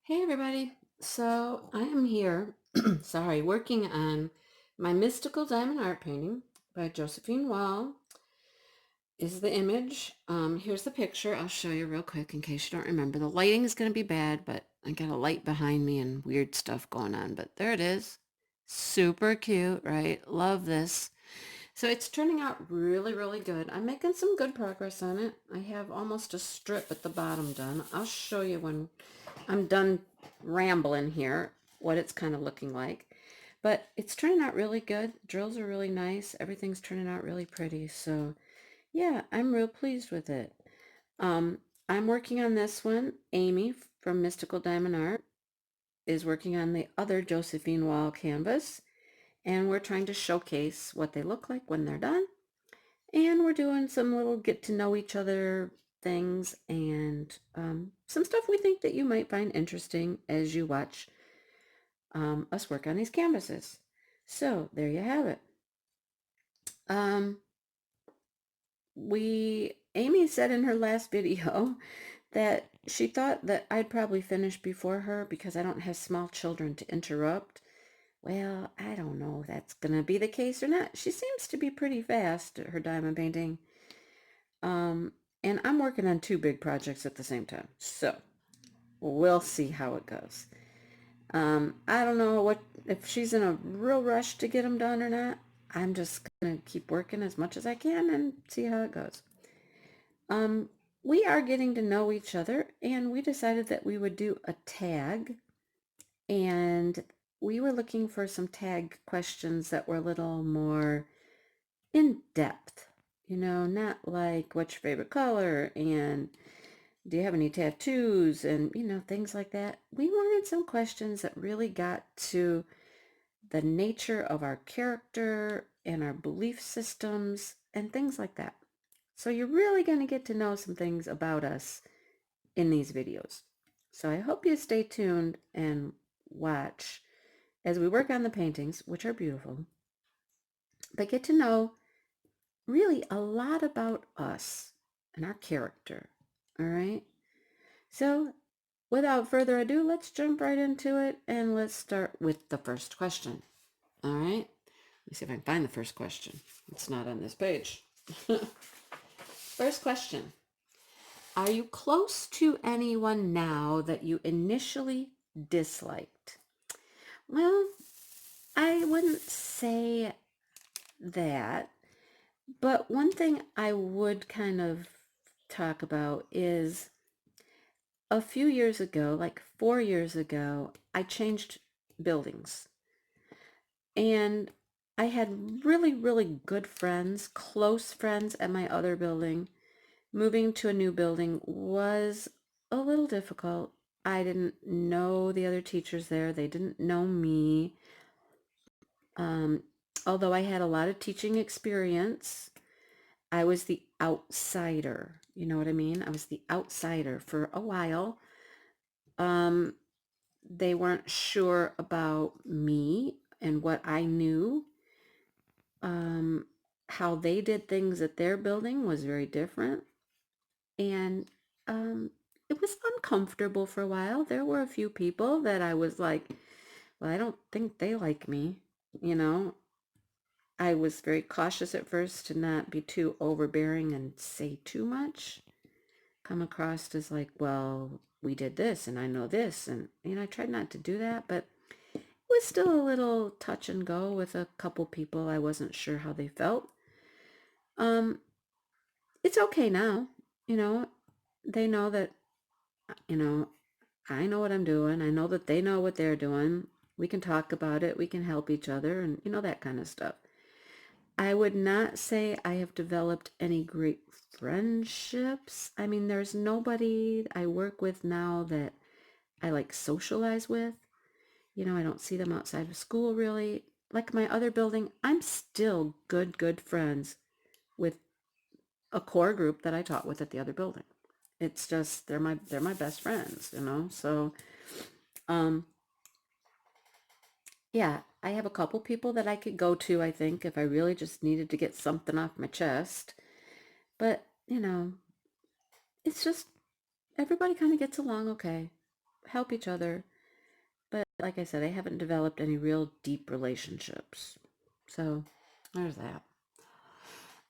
Hey everybody. So I am here, working on my mystical diamond art painting by Josephine Wall. Is the image. Here's the picture. I'll show you real quick in case you don't remember. The lighting is going to be bad, but I got a light behind me and weird stuff going on. But there it is. Super cute, right? Love this. So it's turning out really, really good. I'm making some good progress on it. I have almost a strip at the bottom done. I'll show you when I'm done rambling here what it's kind of looking like. But it's turning out really good. Drills are really nice. Everything's turning out really pretty. So yeah, I'm real pleased with it. Um, I'm working on this one. Amy from Mystical Diamond Art is working on the other Josephine Wall canvas. And we're trying to showcase what they look like when they're done. And we're doing some little get to know each other things and some stuff we think that you might find interesting as you watch us work on these canvases. So there you have it. Um, Amy said in her last video that she thought that I'd probably finish before her because I don't have small children to interrupt. Well, I don't know if that's going to be the case or not. She seems to be pretty fast at her diamond painting. Um, and I'm working on two big projects at the same time. So we'll see how it goes. I don't know what if she's in a real rush to get them done or not. I'm just going to keep working as much as I can and see how it goes. Um, we are getting to know each other, and we decided that we would do a tag, and we were looking for some tag questions that were a little more in depth, not like what's your favorite color and do you have any tattoos and, things like that. We wanted some questions that really got to the nature of our character and our belief systems and things like that. So you're really going to get to know some things about us in these videos. So I hope you stay tuned and watch as we work on the paintings, which are beautiful, but get to know really a lot about us and our character. All right. So without further ado, let's jump right into it and let's start with the first question. All right. Let me see if I can find the first question. It's not on this page. First question. Are you close to anyone now that you initially disliked? Well, I wouldn't say that, but one thing I would kind of talk about is a few years ago, like 4 years ago, I changed buildings. And I had really, really good friends, close friends at my other building. Moving to a new building was a little difficult. I didn't know the other teachers there. They didn't know me. Um, Although I had a lot of teaching experience, I was the outsider. You know what I mean? I was the outsider for a while. Um, they weren't sure about me and what I knew. Um, how they did things at their building was very different. And um, it was uncomfortable for a while. There were a few people that I was like, well, I don't think they like me. You know, I was very cautious at first to not be too overbearing and say too much. Come across as like, well, we did this and I know this. And, I tried not to do that, but it was still a little touch and go with a couple people. I wasn't sure how they felt. Um, it's okay now. You know, they know that, you know, I know what I'm doing. I know that they know what they're doing. We can talk about it. We can help each other and, that kind of stuff. I would not say I have developed any great friendships. I mean, there's nobody I work with now that I like socialize with. I don't see them outside of school really. Like my other building, I'm still good friends with a core group that I taught with at the other building. It's just they're my best friends. So um yeah, I have a couple people that I could go to, I think, if I really just needed to get something off my chest. But, it's just everybody kind of gets along okay. help each other. But like I said, I haven't developed any real deep relationships. So there's that.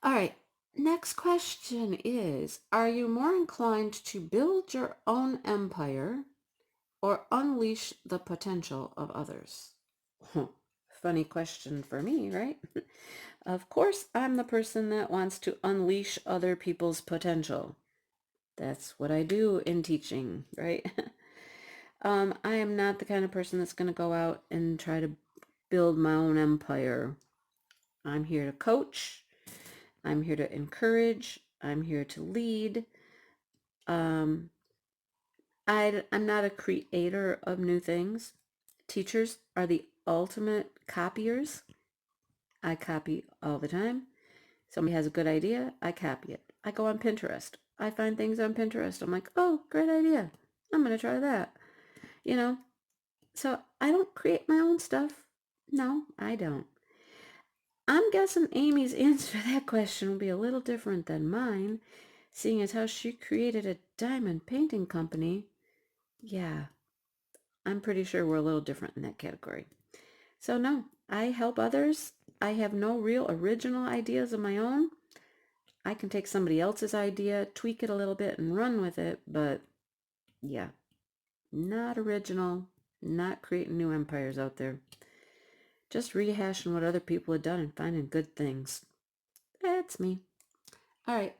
All right. Next question is, are you more inclined to build your own empire or unleash the potential of others? Funny question for me, right? Of course, I'm the person that wants to unleash other people's potential. That's what I do in teaching, right? I am not the kind of person that's going to go out and try to build my own empire. I'm here to coach. I'm here to encourage. I'm here to lead. Um, I'm not a creator of new things. Teachers are the ultimate copiers. I copy all the time. Somebody has a good idea, I copy it. I go on Pinterest. I find things on Pinterest. I'm like, oh, great idea. I'm going to try that. You know, so I don't create my own stuff. No, I don't. I'm guessing Amy's answer to that question will be a little different than mine, seeing as how she created a diamond painting company. Yeah, I'm pretty sure we're a little different in that category. So no, I help others. I have no real original ideas of my own. I can take somebody else's idea, tweak it a little bit, and run with it, but yeah, not original, not creating new empires out there. Just rehashing what other people have done and finding good things. That's me. All right.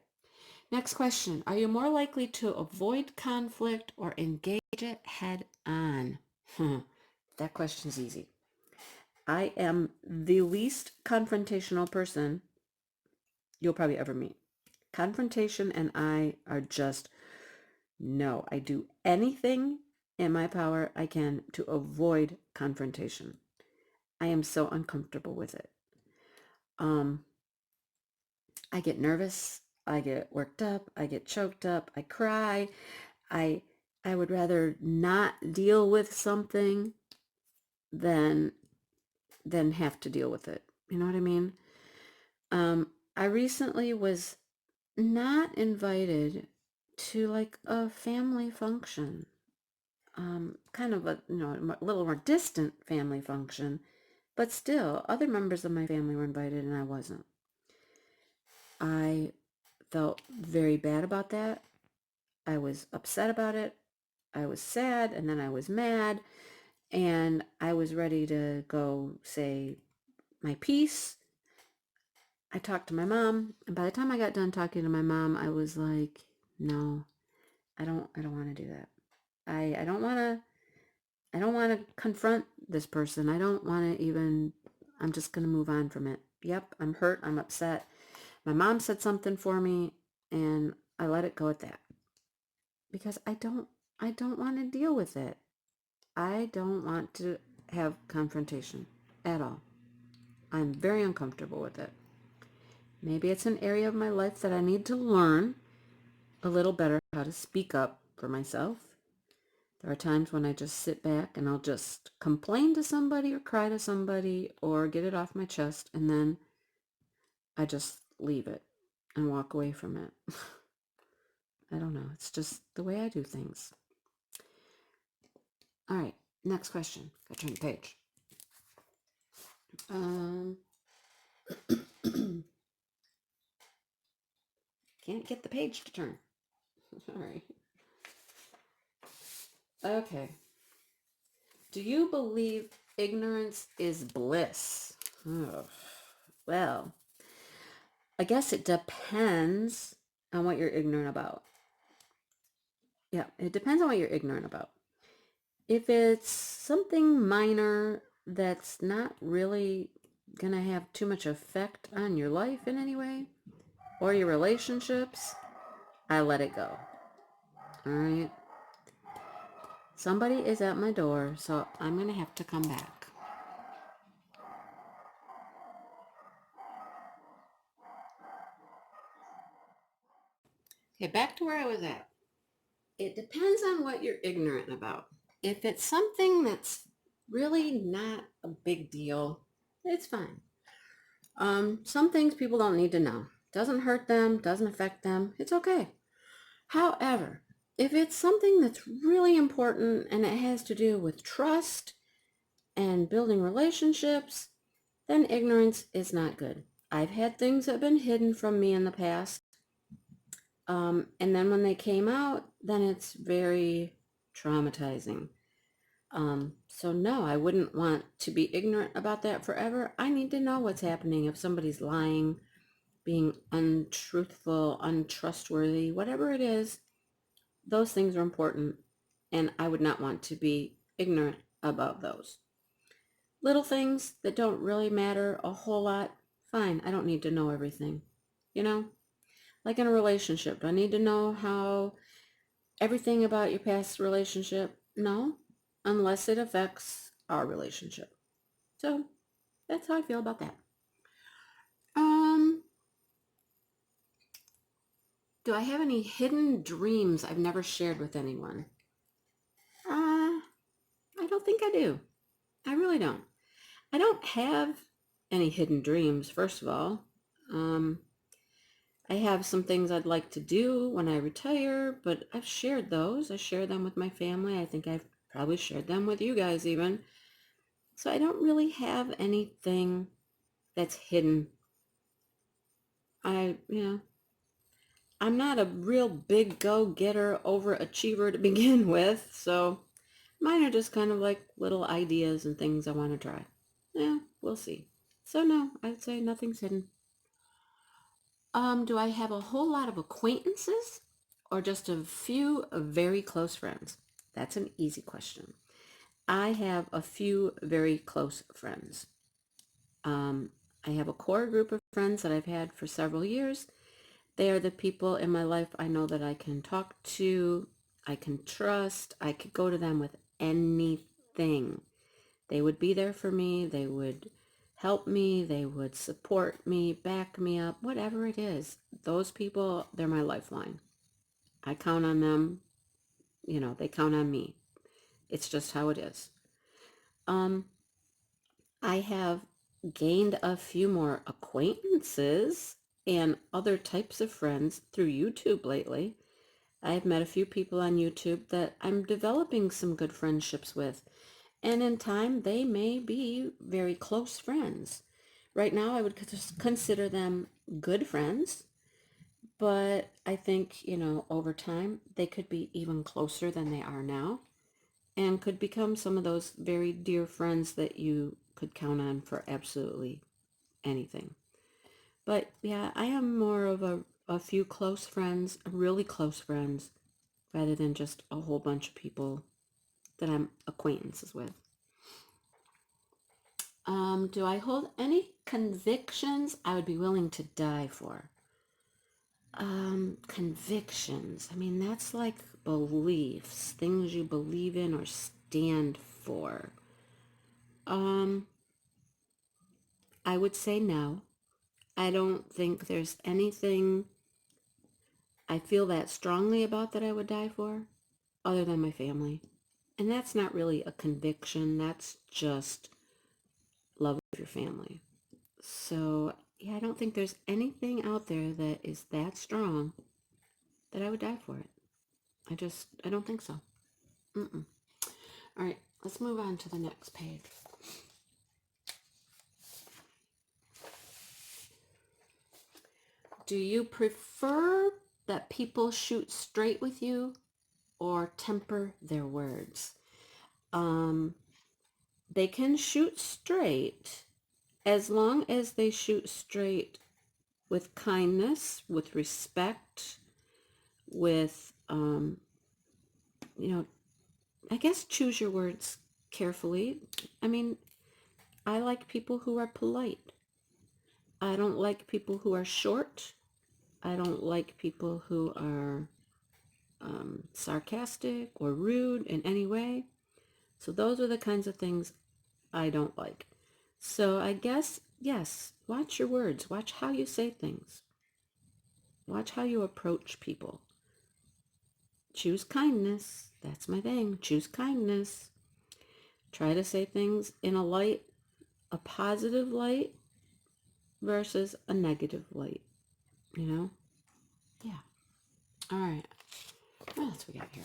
Next question. Are you more likely to avoid conflict or engage it head on? That question's easy. I am the least confrontational person you'll probably ever meet. Confrontation and I are just no. I do anything in my power I can to avoid confrontation. I am so uncomfortable with it. Um, I get nervous. I get worked up. I get choked up. I cry. I I would rather not deal with something than have to deal with it. You know what I mean? I recently was not invited to like a family function. Kind of a a little more distant family function, but still other members of my family were invited and I wasn't. I felt very bad about that. I was upset about it. I was sad and then I was mad and I was ready to go say my piece. I talked to my mom, and by the time I got done talking to my mom, I was like, no, I don't want to do that. I don't want to confront this person. I don't want to even, I'm just going to move on from it. Yep, I'm hurt. I'm upset. My mom said something for me and I let it go at that because I don't want to deal with it. I don't want to have confrontation at all. I'm very uncomfortable with it. Maybe it's an area of my life that I need to learn a little better how to speak up for myself. There are times when I just sit back and I'll just complain to somebody or cry to somebody or get it off my chest and then I just leave it and walk away from it. I don't know. It's just the way I do things. All right. Next question. Gotta turn the page. Can't get the page to turn. All right. Okay. Do you believe ignorance is bliss? Oh, well, I guess it depends on what you're ignorant about. Yeah, it depends on what you're ignorant about. If it's something minor that's not really going to have too much effect on your life in any way or your relationships, I let it go. All right. Somebody is at my door, so I'm going to have to come back. Okay, back to where I was at. It depends on what you're ignorant about. If it's something that's really not a big deal, it's fine. Some things people don't need to know. Doesn't hurt them, doesn't affect them. It's okay. However, If it's something that's really important and it has to do with trust and building relationships, then ignorance is not good. I've had things that have been hidden from me in the past. And then when they came out, then it's very traumatizing. So no, I wouldn't want to be ignorant about that forever. I need to know what's happening if somebody's lying, being untruthful, untrustworthy, whatever it is. Those things are important, and I would not want to be ignorant about those. Little things that don't really matter a whole lot, fine, I don't need to know everything. You know, like in a relationship, do I need to know how everything about your past relationship? No, unless it affects our relationship. So that's how I feel about that. Um, do I have any hidden dreams I've never shared with anyone? I don't think I do. I really don't. I don't have any hidden dreams, first of all. Um, I have some things I'd like to do when I retire, but I've shared those. I share them with my family. I think I've probably shared them with you guys even. So I don't really have anything that's hidden. I'm not a real big go-getter, overachiever to begin with, so mine are just kind of like little ideas and things I want to try. Yeah, we'll see. So no, I'd say nothing's hidden. Do I have a whole lot of acquaintances or just a few very close friends? That's an easy question. I have a few very close friends. Um, I have a core group of friends that I've had for several years. They are the people in my life I know that I can talk to, I can trust, I could go to them with anything. They would be there for me, they would help me, they would support me, back me up, whatever it is. Those people, they're my lifeline. I count on them, they count on me. It's just how it is. Um, I have gained a few more acquaintances and other types of friends through YouTube lately. I've met a few people on YouTube that I'm developing some good friendships with. And in time, they may be very close friends. Right now, I would consider them good friends, but I think, over time, they could be even closer than they are now and could become some of those very dear friends that you could count on for absolutely anything. But yeah, I am more of a few close friends, really close friends, rather than just a whole bunch of people that I'm acquaintances with. Do I hold any convictions I would be willing to die for? Convictions. I mean, that's like beliefs, things you believe in or stand for. Um, I would say no. I don't think there's anything I feel that strongly about that I would die for other than my family. And that's not really a conviction, that's just love of your family. So, yeah, I don't think there's anything out there that is that strong that I would die for it. I don't think so. Mm-mm. All right, let's move on to the next page. Do you prefer that people shoot straight with you or temper their words? Um, they can shoot straight as long as they shoot straight with kindness, with respect, with, I guess choose your words carefully. I mean, I like people who are polite. I don't like people who are short. I don't like people who are sarcastic or rude in any way. So those are the kinds of things I don't like. So I guess, yes, watch your words. Watch how you say things. Watch how you approach people. Choose kindness. That's my thing. Choose kindness. Try to say things in a positive light versus a negative light, you know? Yeah. All right. Well, it's else we got here?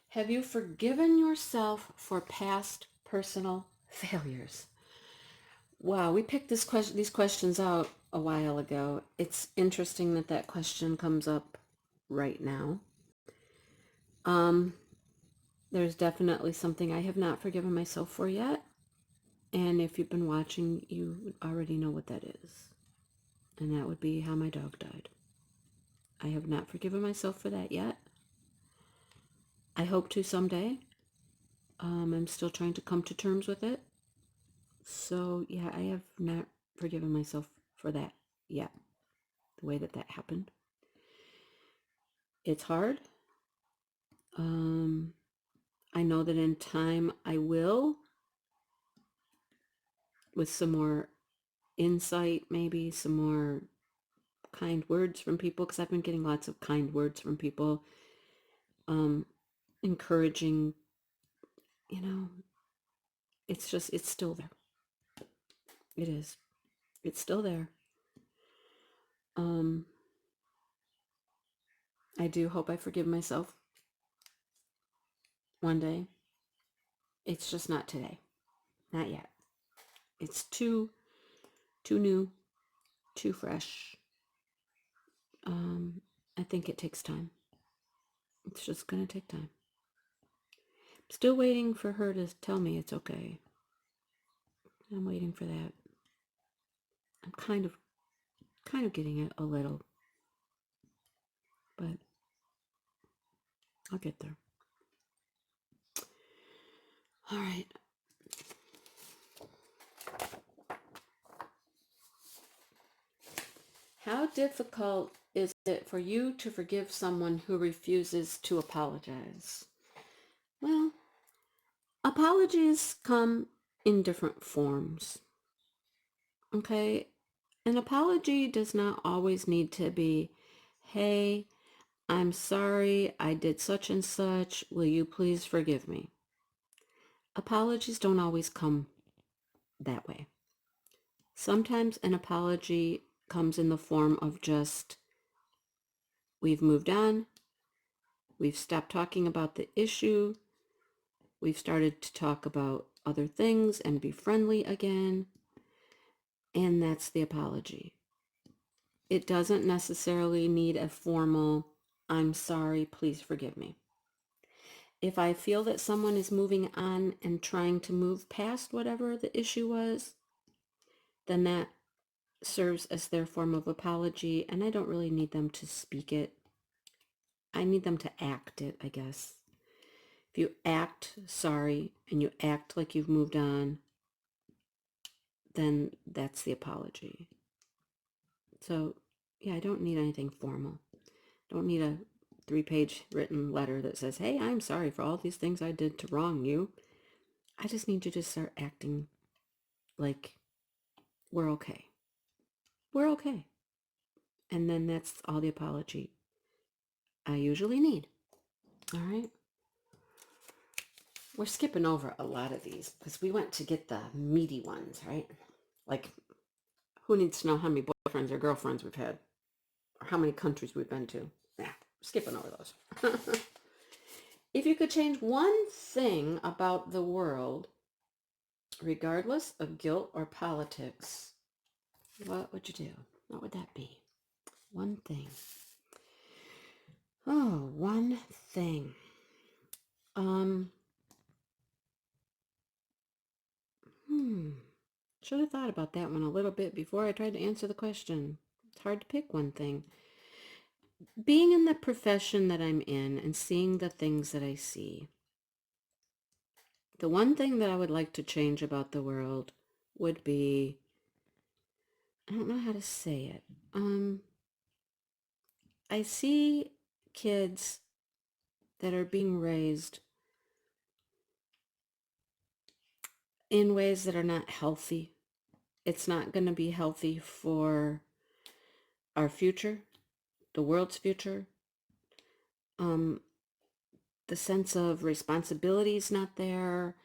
Have you forgiven yourself for past personal failures? Wow, we picked these questions out a while ago. It's interesting that that question comes up right now. There's definitely something I have not forgiven myself for yet. And if you've been watching, you already know what that is. And that would be how my dog died. I have not forgiven myself for that yet. I hope to someday. I'm still trying to come to terms with it. So, yeah, I have not forgiven myself for that yet, the way that happened. It's hard. I know that in time I will, with some more insight, maybe some more kind words from people, because I've been getting lots of kind words from people, encouraging, it's still there. It is. It's still there. I do hope I forgive myself one day. It's just not today. Not yet. It's too new, too fresh. I think it takes time. It's just going to take time. I'm still waiting for her to tell me it's okay. I'm waiting for that. I'm kind of getting it a little, but I'll get there. All right. How difficult is it for you to forgive someone who refuses to apologize? Well, apologies come in different forms. Okay? An apology does not always need to be, hey, I'm sorry, I did such and such. Will you please forgive me? Apologies don't always come that way. Sometimes an apology comes in the form of just, we've moved on, we've stopped talking about the issue, we've started to talk about other things and be friendly again, and that's the apology. It doesn't necessarily need a formal, I'm sorry, please forgive me. If I feel that someone is moving on and trying to move past whatever the issue was, then that serves as their form of apology, and I don't really need them to speak it. I need them to act it, I guess. If you act sorry and you act like you've moved on, then that's the apology. So, yeah, I don't need anything formal. Don't need a 3-page written letter that says, hey, I'm sorry for all these things I did to wrong you. I just need you to start acting like we're okay. We're okay. And then that's all the apology I usually need. All right. We're skipping over a lot of these because we went to get the meaty ones, right? Like, who needs to know how many boyfriends or girlfriends we've had or how many countries we've been to? Yeah, skipping over those. If you could change one thing about the world, regardless of guilt or politics, what would you do? What would that be? One thing. Oh, one thing. Should have thought about that one a little bit before I tried to answer the question. It's hard to pick one thing. Being in the profession that I'm in and seeing the things that I see, the one thing that I would like to change about the world would be, I don't know how to say it. I see kids that are being raised in ways that are not healthy. It's not going to be healthy for our future, the world's future. The sense of responsibility is not there.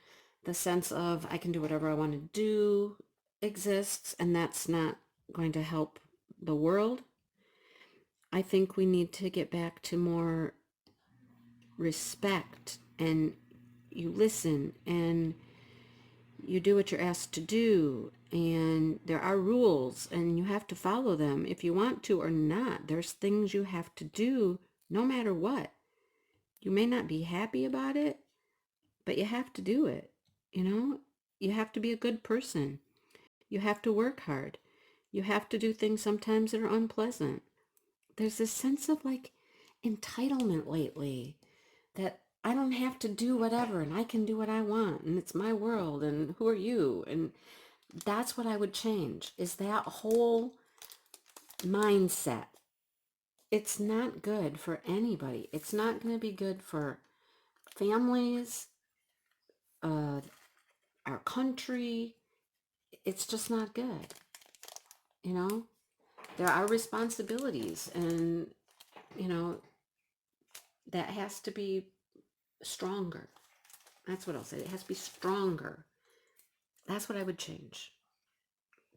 The sense of I can do whatever I want to do exists, and that's not going to help the world, I think we need to get back to more respect, and you listen and you do what you're asked to do, and there are rules and you have to follow them if you want to or not. There's things you have to do no matter what. You may not be happy about it, but you have to do it. You know, you have to be a good person. You have to work hard. You have to do things sometimes that are unpleasant. There's this sense of like entitlement lately, that I don't have to do whatever and I can do what I want and it's my world and who are you? And that's what I would change, is that whole mindset. It's not good for anybody. It's not going to be good for families, uh, our country. It's just not good. You know, there are responsibilities, and, you know, that has to be stronger. That's what I'll say. It has to be stronger. That's what I would change.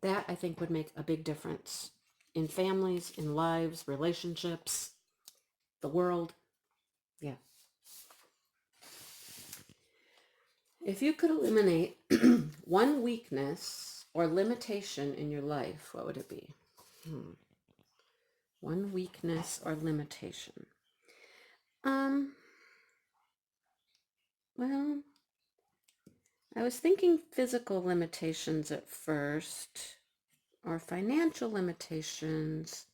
That, I think, would make a big difference in families, in lives, relationships, the world. Yeah. If you could eliminate one weakness or limitation in your life, what would it be? One weakness or limitation. Um, well, I was thinking physical limitations at first, or financial limitations,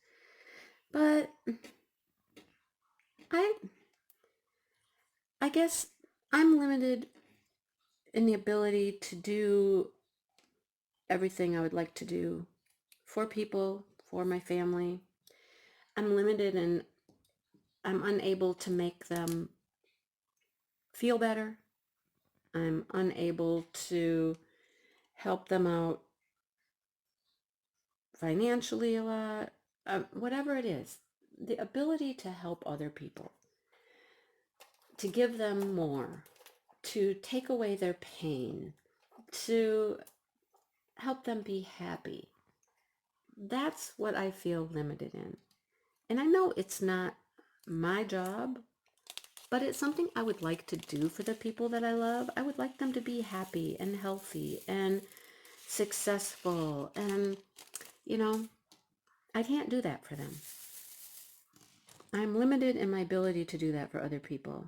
but I I guess I'm limited in the ability to do everything I would like to do for people, for my family. I'm limited and I'm unable to make them feel better. I'm unable to help them out financially a lot, whatever it is. The ability to help other people, to give them more, to take away their pain, to help them be happy. That's what I feel limited in. And I know it's not my job, but it's something I would like to do for the people that I love. I would like them to be happy and healthy and successful. And, you know, I can't do that for them. I'm limited in my ability to do that for other people.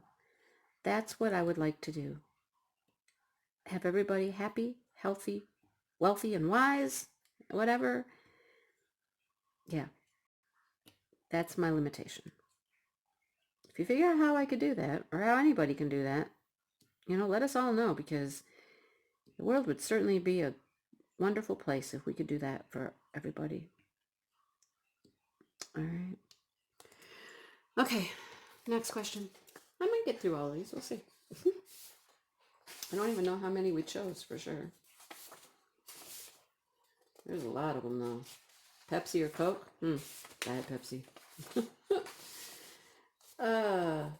That's what I would like to do. Have everybody happy, healthy, wealthy, and wise, whatever. Yeah, that's my limitation. If you figure out how I could do that, or how anybody can do that, you know, let us all know, because the world would certainly be a wonderful place if we could do that for everybody. All right. Okay, next question. I might get through all of these. We'll see. I don't even know how many we chose for sure. There's a lot of them though. Pepsi or Coke? Diet Pepsi.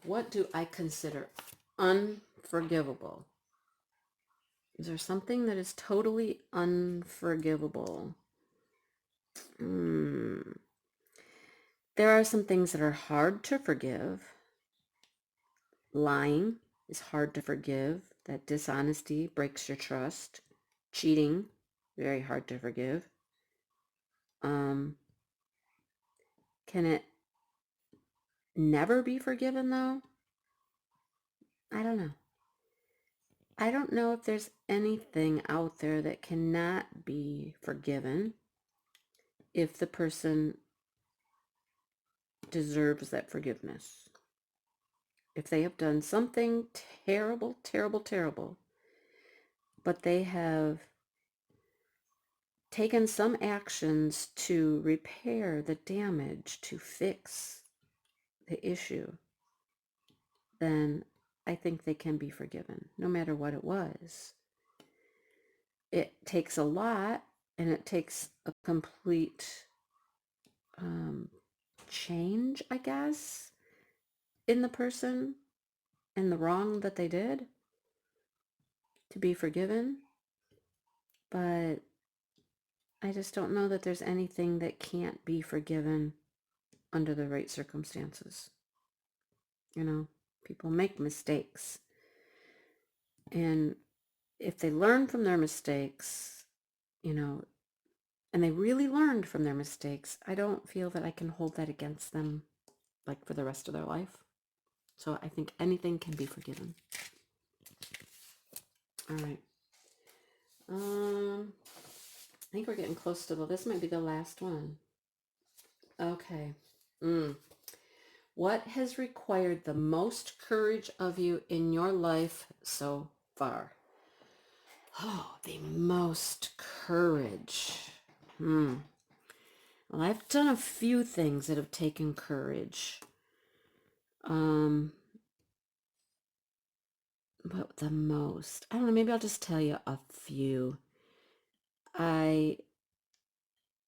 What do I consider unforgivable? Is there something that is totally unforgivable? There are some things that are hard to forgive. Lying is hard to forgive. That dishonesty breaks your trust. Cheating, very hard to forgive. Can it never be forgiven though? I don't know. I don't know if there's anything out there that cannot be forgiven if the person deserves that forgiveness. If they have done something terrible, terrible, terrible, but they have taken some actions to repair the damage, to fix the issue, then I think they can be forgiven, no matter what it was. It takes a lot, and it takes a complete change, I guess, in the person and the wrong that they did to be forgiven. But I just don't know that there's anything that can't be forgiven under the right circumstances. People make mistakes. And if they learn from their mistakes, you know, and they really learned from their mistakes, I don't feel that I can hold that against them like for the rest of their life. So I think anything can be forgiven. All right. I think we're getting close to this might be the last one. Okay. What has required the most courage of you in your life so far? Oh, the most courage. Well, I've done a few things that have taken courage. But the most, I don't know, maybe I'll just tell you a few. I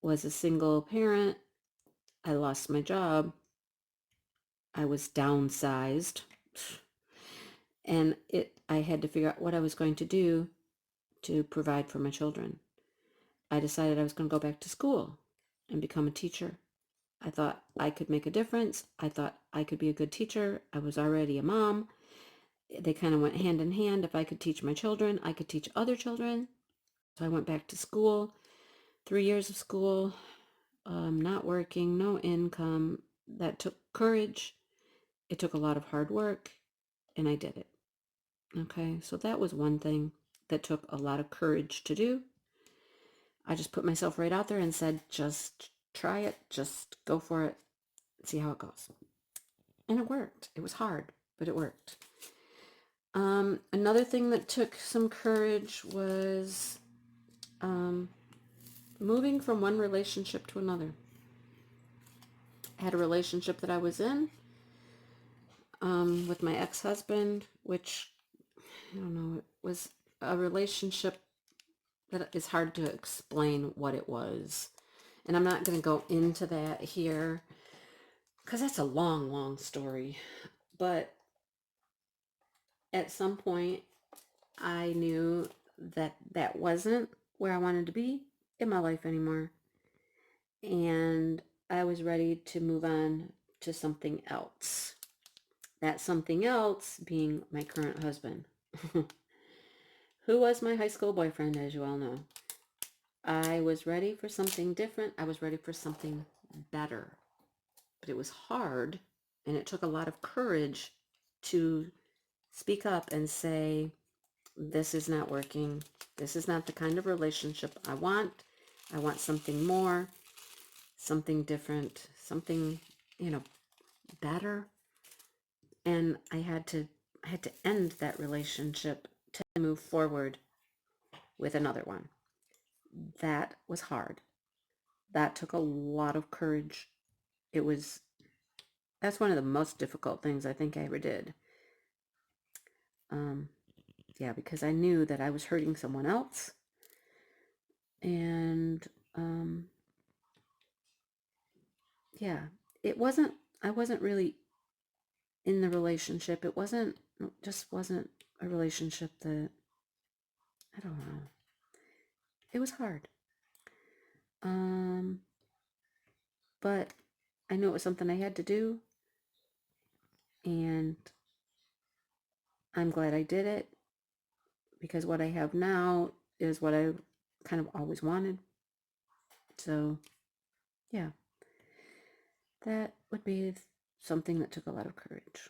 was a single parent. I lost my job. I was downsized. And I had to figure out what I was going to do to provide for my children. I decided I was going to go back to school and become a teacher. I thought I could make a difference. I thought I could be a good teacher. I was already a mom. They kind of went hand in hand. If I could teach my children, I could teach other children. So I went back to school, 3 years of school, not working, no income. That took courage. It took a lot of hard work, and I did it. Okay, so that was one thing that took a lot of courage to do. I just put myself right out there and said, just try it, just go for it, see how it goes. And it worked. It was hard, but it worked. Another thing that took some courage was moving from one relationship to another. I had a relationship that I was in with my ex-husband, which, I don't know, it was a relationship that is hard to explain what it was. And I'm not going to go into that here because that's a long, long story. But at some point, I knew that that wasn't where I wanted to be in my life anymore. And I was ready to move on to something else. That something else being my current husband, who was my high school boyfriend, as you all know. I was ready for something different. I was ready for something better. But it was hard, and it took a lot of courage to speak up and say, this is not working. This is not the kind of relationship I want. I want something more, something different, something, better. And I had to end that relationship to move forward with another one. That was hard. That took a lot of courage. That's one of the most difficult things I think I ever did. Yeah, because I knew that I was hurting someone else. And yeah, I wasn't really in the relationship. It just wasn't a relationship that, I don't know. It was hard. But I knew it was something I had to do. And I'm glad I did it because what I have now is what I kind of always wanted. So, yeah, that would be something that took a lot of courage.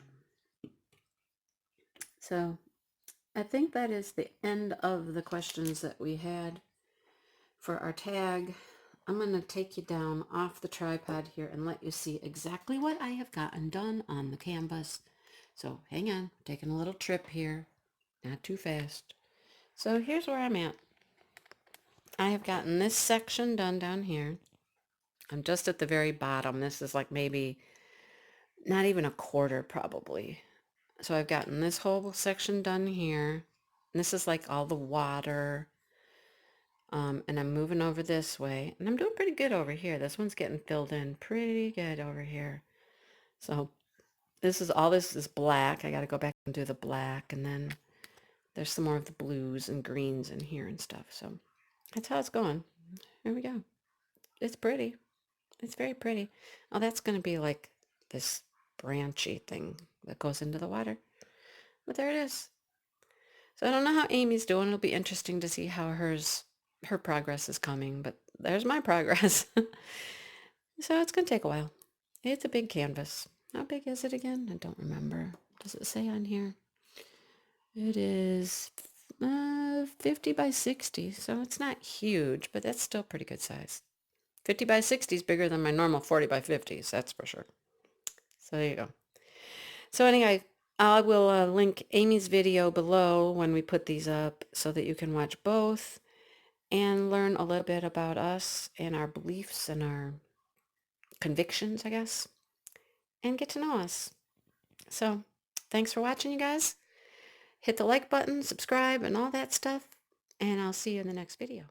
So, I think that is the end of the questions that we had for our tag. I'm going to take you down off the tripod here and let you see exactly what I have gotten done on the canvas. So hang on, taking a little trip here, not too fast. So here's where I'm at. I have gotten this section done down here. I'm just at the very bottom. This is like maybe not even a quarter probably. So I've gotten this whole section done here. And this is like all the water. And I'm moving over this way. And I'm doing pretty good over here. This one's getting filled in pretty good over here. So this is black. I got to go back and do the black. And then there's some more of the blues and greens in here and stuff. So that's how it's going. Here we go. It's pretty. It's very pretty. Oh, that's going to be like this branchy thing that goes into the water. But there it is. So I don't know how Amy's doing. It'll be interesting to see how her progress is coming, but there's my progress. So it's going to take a while. It's a big canvas. How big is it again? I don't remember. Does it say on here? It is 50 by 60, so it's not huge, but that's still pretty good size. 50 by 60 is bigger than my normal 40 by 50s, that's for sure. So there you go. So anyway, I will link Amy's video below when we put these up so that you can watch both and learn a little bit about us and our beliefs and our convictions, I guess, and get to know us. So thanks for watching, you guys. Hit the like button, subscribe, and all that stuff, and I'll see you in the next video.